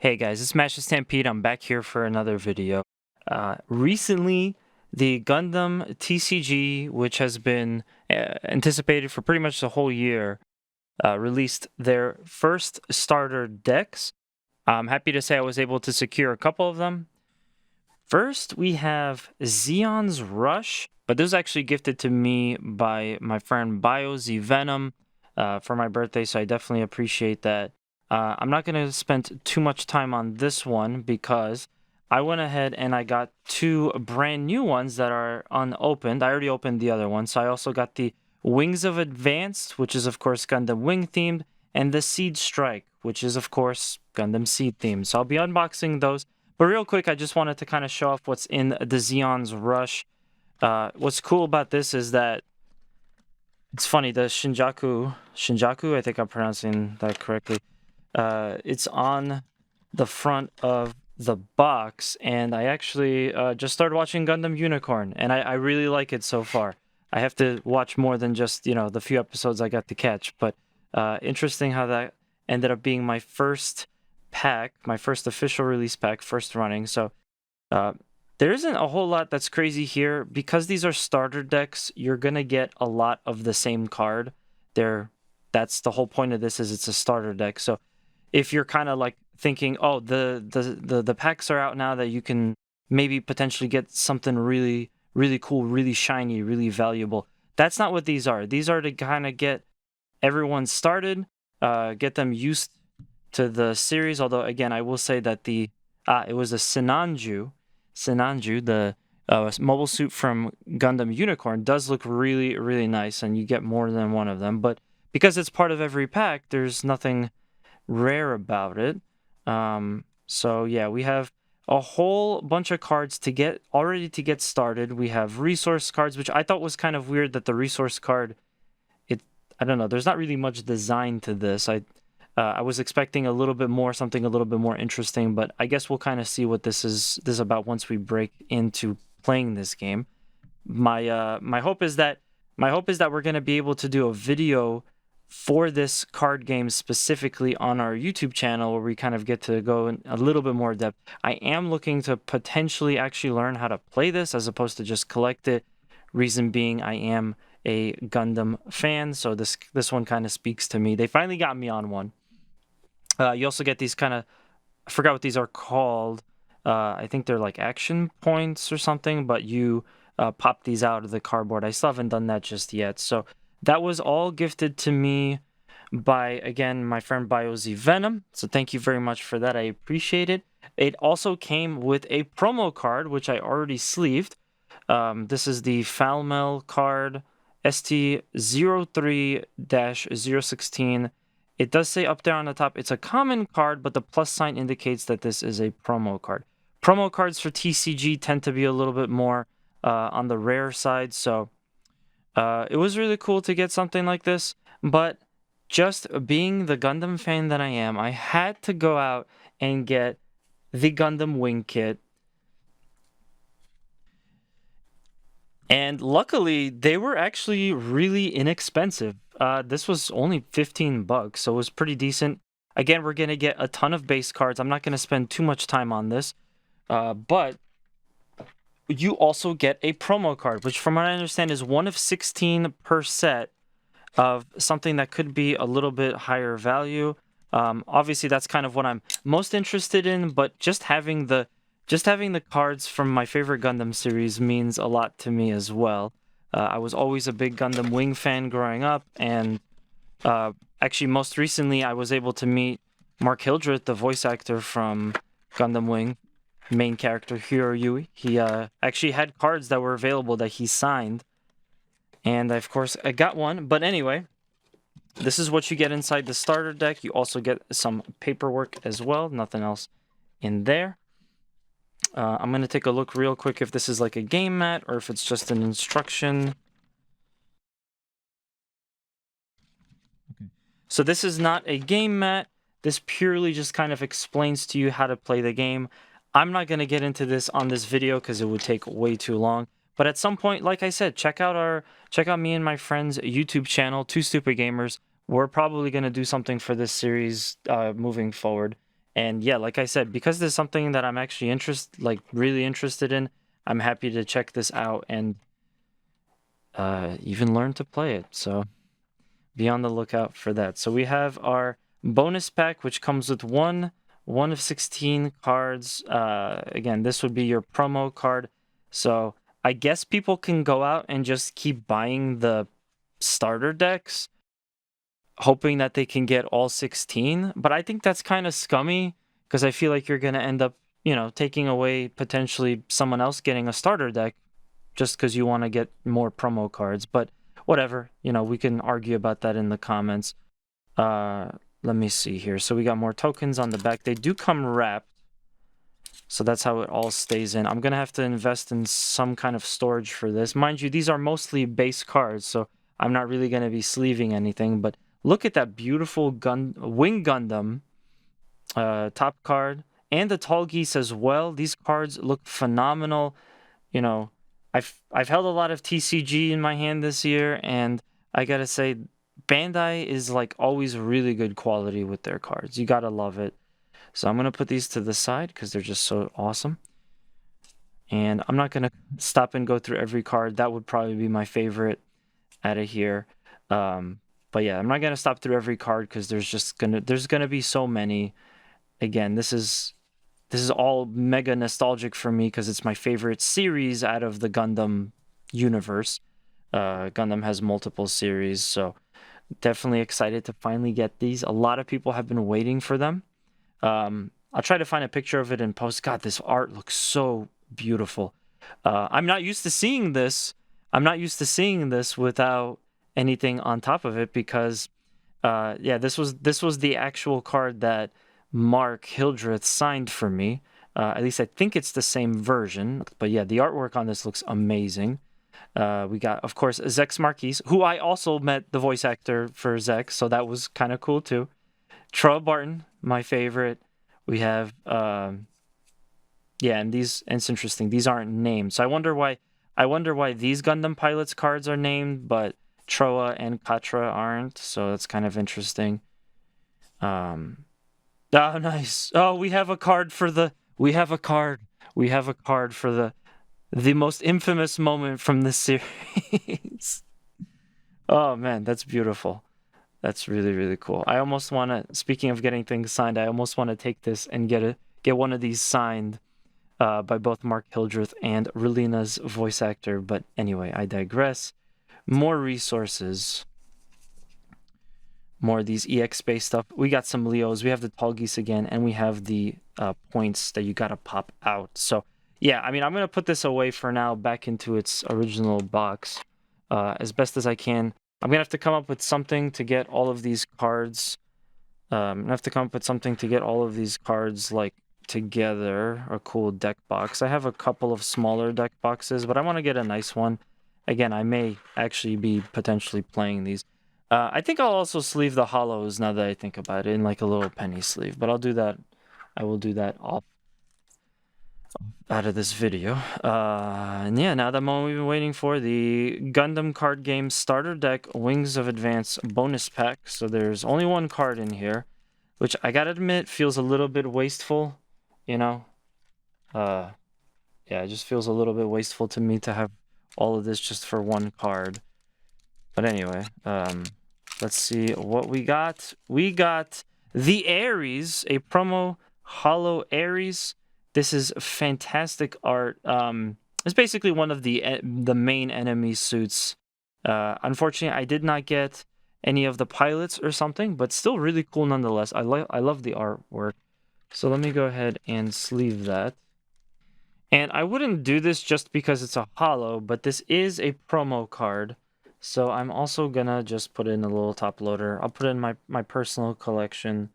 Hey guys, it's Master Stampede. I'm back here for another video. Recently, the Gundam TCG, which has been anticipated for pretty much the whole year, released their first starter decks. I'm happy to say I was able to secure a couple of them. First, we have Zeon's Rush, but this was actually gifted to me by my friend BioZ Venom for my birthday, so I definitely appreciate that. I'm not going to spend too much time on this one because I went ahead and I got two brand new ones that are unopened. I already opened the other one, so I also got the Wings of Advanced, which is of course Gundam Wing themed, and the Seed Strike, which is of course Gundam Seed themed. So I'll be unboxing those. But real quick, I just wanted to kind of show off what's in the Zeon's Rush. What's cool about this is that it's funny, the Shinjaku, I think I'm pronouncing that correctly. It's on the front of the box, and I actually just started watching Gundam Unicorn, and I really like it so far. I have to watch more than just, the few episodes I got to catch, but interesting how that ended up being my first pack, my first official release pack, first running. So there isn't a whole lot that's crazy here. Because these are starter decks, you're going to get a lot of the same card. That's the whole point of this, is it's a starter deck. So if you're kind of like thinking, oh, the packs are out now that you can maybe potentially get something really, really cool, really shiny, really valuable. That's not what these are. These are to kind of get everyone started, get them used to the series. Although, again, I will say that it was a Sinanju, the mobile suit from Gundam Unicorn, does look really, really nice, and you get more than one of them. But because it's part of every pack, there's nothing rare about it. So yeah, we have a whole bunch of cards to get started. We have resource cards, which I thought was kind of weird that the resource card, I don't know, there's not really much design to this. I was expecting a little bit more, something a little bit more interesting, but I guess we'll kind of see what this is about once we break into playing this game. My hope is that we're going to be able to do a video for this card game specifically on our YouTube channel, where we kind of get to go in a little bit more depth. I am looking to potentially actually learn how to play this as opposed to just collect it. Reason being, I am a Gundam fan, so this one kind of speaks to me. They finally got me on one. You also get these kind of, I forgot what these are called. I think they're like action points or something, but you pop these out of the cardboard. I still haven't done that just yet. So that was all gifted to me by, again, my friend BioZ Venom. So thank you very much for that. I appreciate it. It also came with a promo card, which I already sleeved. This is the Falmel card, ST03-016. It does say up there on the top, it's a common card, but the plus sign indicates that this is a promo card. Promo cards for TCG tend to be a little bit more on the rare side, so it was really cool to get something like this. But just being the Gundam fan that I am, I had to go out and get the Gundam Wing kit. And luckily, they were actually really inexpensive. This was only $15, so it was pretty decent. Again, we're going to get a ton of base cards. I'm not going to spend too much time on this. But you also get a promo card, which from what I understand is 1 of 16 per set of something that could be a little bit higher value. Obviously, that's kind of what I'm most interested in, but just having the cards from my favorite Gundam series means a lot to me as well. I was always a big Gundam Wing fan growing up, and actually most recently I was able to meet Mark Hildreth, the voice actor from Gundam Wing, main character Hiro Yui. He actually had cards that were available that he signed, and of course I got one. But anyway, this is what you get inside the starter deck. You also get some paperwork as well, nothing else in there. I'm going to take a look real quick if this is like a game mat or if it's just an instruction. So this is not a game mat. This purely just kind of explains to you how to play the game. I'm not going to get into this on this video because it would take way too long. But at some point, like I said, check out me and my friend's YouTube channel, Two Stupid Gamers. We're probably going to do something for this series moving forward. And yeah, like I said, because there's something that I'm actually really interested in, I'm happy to check this out and even learn to play it. So be on the lookout for that. So we have our bonus pack, which comes with one of 16 cards. Again, this would be your promo card. So I guess people can go out and just keep buying the starter decks, hoping that they can get all 16. But I think that's kind of scummy because I feel like you're going to end up, taking away potentially someone else getting a starter deck just because you want to get more promo cards. But whatever, we can argue about that in the comments. Let me see here. So we got more tokens on the back. They do come wrapped, so that's how it all stays in. I'm gonna have to invest in some kind of storage for this. Mind you, these are mostly base cards, so I'm not really gonna be sleeving anything. But look at that beautiful Wing Gundam top card, and the Tall Geese as well. These cards look phenomenal. I've held a lot of TCG in my hand this year, and I gotta say, Bandai is like always really good quality with their cards. You gotta love it. So I'm gonna put these to the side because they're just so awesome. And I'm not gonna stop and go through every card. That would probably be my favorite out of here. But yeah, I'm not gonna stop through every card because there's gonna be so many. Again, this is all mega nostalgic for me because it's my favorite series out of the Gundam universe. Gundam has multiple series, so definitely excited to finally get these. A lot of people have been waiting for them. I'll try to find a picture of it and post. God, this art looks so beautiful. I'm not used to seeing this. I'm not used to seeing this without anything on top of it because, yeah, this was the actual card that Mark Hildreth signed for me. At least I think it's the same version. But yeah, the artwork on this looks amazing. We got, of course, Zex Marquis, who I also met the voice actor for Zex, so that was kind of cool too. Troy Barton, my favorite. We have, yeah, and it's interesting. These aren't named, so I wonder why. These Gundam Pilots cards are named, but Troa and Katra aren't. So that's kind of interesting. Oh, nice. Oh, we have a card for the. We have a card. We have a card for the most infamous moment from this series. Oh man, that's beautiful. That's really, really cool. I almost want to, speaking of getting things signed, I almost want to take this and get one of these signed by both Mark Hildreth and Relina's voice actor. But anyway, I digress. More resources. More of these EX-based stuff. We got some Leos. We have the Tall Geese again, and we have the points that you got to pop out. So yeah, I mean, I'm going to put this away for now back into its original box as best as I can. I'm going to have to come up with something to get all of these cards. I'm going to have to come up with something to get all of these cards, like, together. A cool deck box. I have a couple of smaller deck boxes, but I want to get a nice one. Again, I may actually be potentially playing these. I think I'll also sleeve the hollows now that I think about it in like a little penny sleeve, but I'll do that. I will do that off out of this video. And yeah, now the moment we've been waiting for, the Gundam card game starter deck Wings of Advance bonus pack. So there's only one card in here, which I gotta admit feels a little bit wasteful, you know? Yeah, it just feels a little bit wasteful to me to have all of this just for one card. But anyway, let's see what we got. We got the Ares, a promo Hollow Ares. This is fantastic art. It's basically one of the main enemy suits. Unfortunately, I did not get any of the pilots or something, but still really cool nonetheless. I love the artwork. So let me go ahead and sleeve that. And I wouldn't do this just because it's a hollow, but this is a promo card. So I'm also gonna just put in a little top loader. I'll put in my personal collection.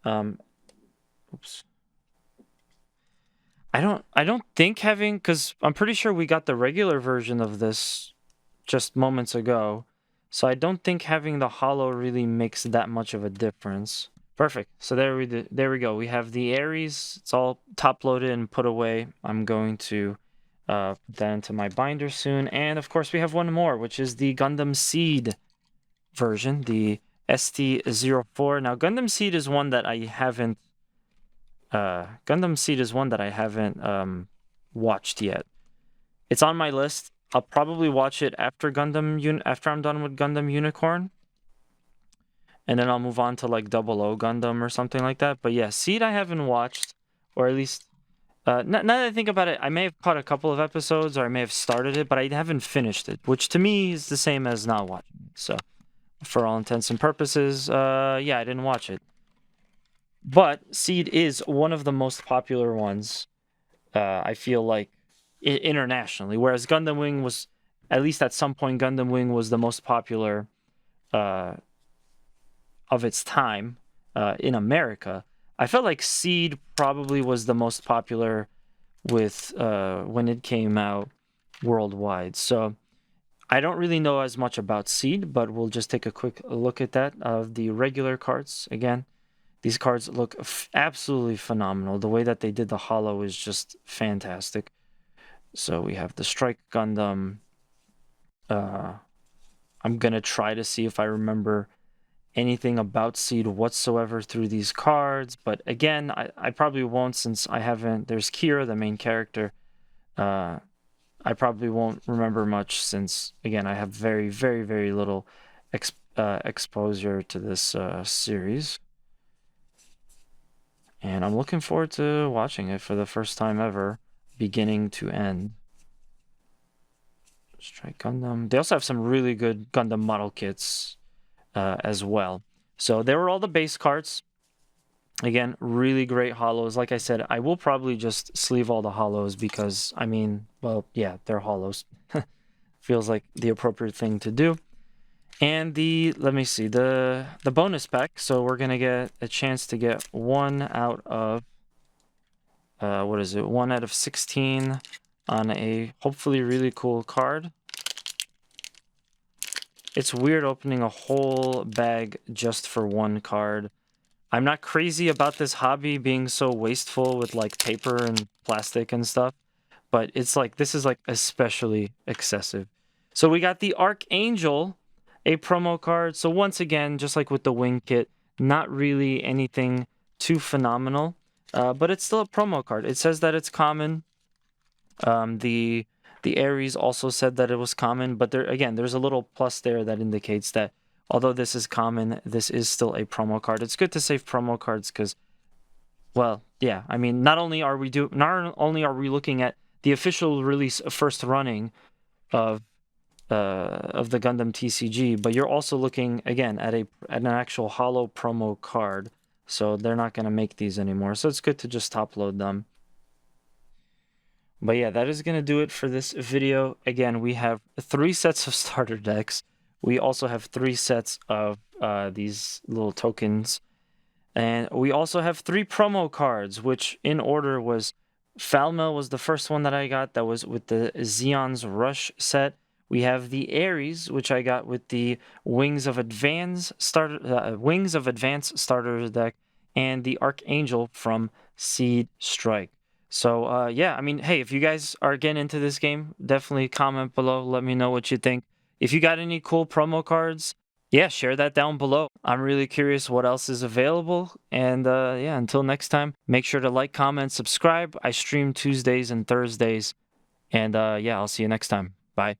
Oops. I don't think having, because I'm pretty sure we got the regular version of this just moments ago. So I don't think having the hollow really makes that much of a difference. Perfect. So there we go. We have the Ares. It's all top loaded and put away. I'm going to put that into my binder soon. And of course we have one more, which is the Gundam Seed version, the ST04. Now Gundam Seed is one that I haven't Gundam Seed is one that I haven't watched yet. It's on my list. I'll probably watch it after after I'm done with Gundam Unicorn, and then I'll move on to like Double O Gundam or something like that. But yeah, Seed I haven't watched, or at least now that I think about it, I may have caught a couple of episodes, or I may have started it, but I haven't finished it, which to me is the same as not watching it. So, for all intents and purposes, yeah, I didn't watch it. But Seed is one of the most popular ones. I feel like internationally, whereas Gundam Wing was, at least at some point, Gundam Wing was the most popular of its time in America. I felt like Seed probably was the most popular with when it came out worldwide. So I don't really know as much about Seed, but we'll just take a quick look at that of the regular cards again. These cards look absolutely phenomenal. The way that they did the holo is just fantastic. So we have the Strike Gundam. I'm gonna try to see if I remember anything about Seed whatsoever through these cards, but again, I probably won't, since I haven't. There's Kira, the main character. I probably won't remember much, since again I have very, very, very little exposure to this series. And I'm looking forward to watching it for the first time ever, beginning to end. Strike Gundam. They also have some really good Gundam model kits as well. So there were all the base cards. Again, really great holos. Like I said, I will probably just sleeve all the holos because, I mean, well, yeah, they're holos. Feels like the appropriate thing to do. And let me see, the bonus pack. So we're gonna get a chance to get one out of what is it? 1 out of 16 on a hopefully really cool card. It's weird opening a whole bag just for one card. I'm not crazy about this hobby being so wasteful with like paper and plastic and stuff, but it's like, this is like especially excessive. So we got the Archangel, a promo card. So once again, just like with the wing kit, not really anything too phenomenal, but it's still a promo card. It says that it's common. The Ares also said that it was common, but there's a little plus there that indicates that although this is common, this is still a promo card. It's good to save promo cards because, well, yeah, I mean, not only are we looking at the official release first running of the Gundam TCG, but you're also looking again at an actual holo promo card. So they're not going to make these anymore. So it's good to just top load them. But yeah, that is going to do it for this video. Again, we have 3 sets of starter decks. We also have 3 sets of these little tokens. And we also have 3 promo cards, which in order was Falmel was the first one that I got. That was with the Zeon's Rush set. We have the Ares, which I got with the Wings of Advance starter deck, and the Archangel from Seed Strike. So yeah, I mean, hey, if you guys are getting into this game, definitely comment below. Let me know what you think. If you got any cool promo cards, yeah, share that down below. I'm really curious what else is available. And yeah, until next time, make sure to like, comment, subscribe. I stream Tuesdays and Thursdays. And yeah, I'll see you next time. Bye.